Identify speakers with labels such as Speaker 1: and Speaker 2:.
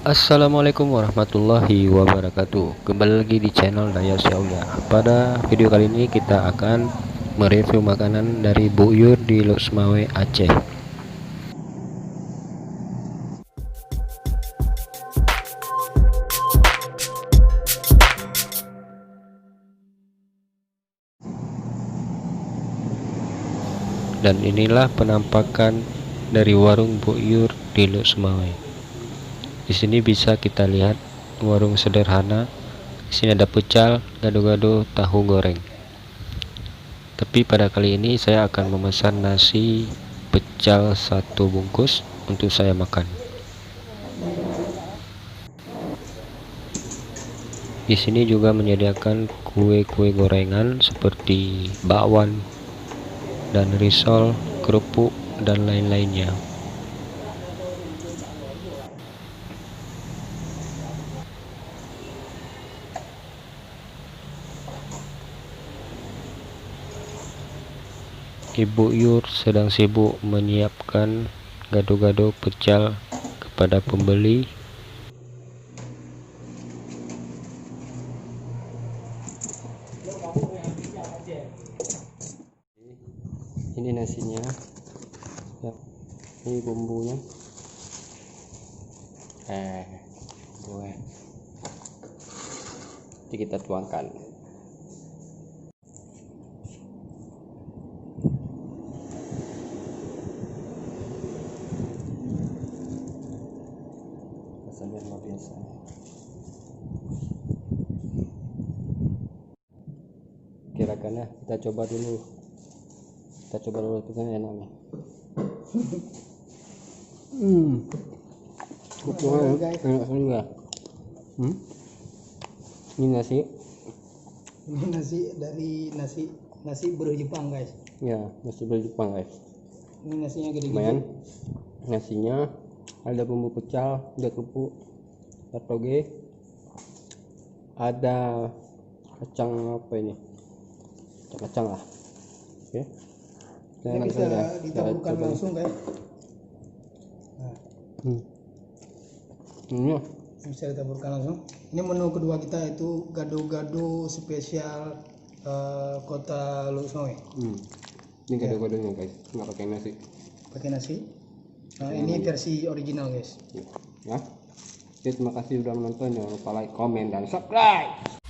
Speaker 1: Assalamualaikum warahmatullahi wabarakatuh. Kembali lagi di channel Daya Syaulia. Pada video kali ini kita akan mereview makanan dari Bu Yur di Losmawe, Aceh. Dan inilah penampakan dari warung Bu Yur di Losmawe. Di sini bisa kita lihat warung sederhana. Di sini ada pecel, gado-gado, tahu goreng. Tapi pada kali ini saya akan memesan nasi pecel 1 bungkus untuk saya makan. Di sini juga menyediakan kue-kue gorengan seperti bakwan dan risol, kerupuk dan lain-lainnya. Ibu Yur sedang sibuk menyiapkan gado-gado pecel kepada pembeli. Ini nasinya, ya. Ini bumbunya. Boleh. Jadi kita tuangkan. Rasanya luar biasa. Kira-kira kita coba dulu. Itu kan enak nih. Enak juga. Ini nasi.
Speaker 2: Ini nasi dari nasi beurang Jepang, guys.
Speaker 1: Ya, nasi beurang Jepang, guys.
Speaker 2: Ini nasinya gede-gede.
Speaker 1: Lumayan. Nasinya ada bumbu pecel, ada kerupuk, ada toge, ada kacang apa ini? Kacang lah. Oke.
Speaker 2: Ini bisa ditaburkan langsung, guys. Nah.
Speaker 1: Ini
Speaker 2: Bisa ditaburkan langsung. Ini menu kedua kita itu gado-gado spesial kota Losmawe.
Speaker 1: Ini gado-gadonya, guys. Nggak pakai nasi.
Speaker 2: Pakai nasi. Nah, ini versi original, guys.
Speaker 1: Ya. Oke, terima kasih sudah menonton. Jangan lupa like, komen, dan subscribe.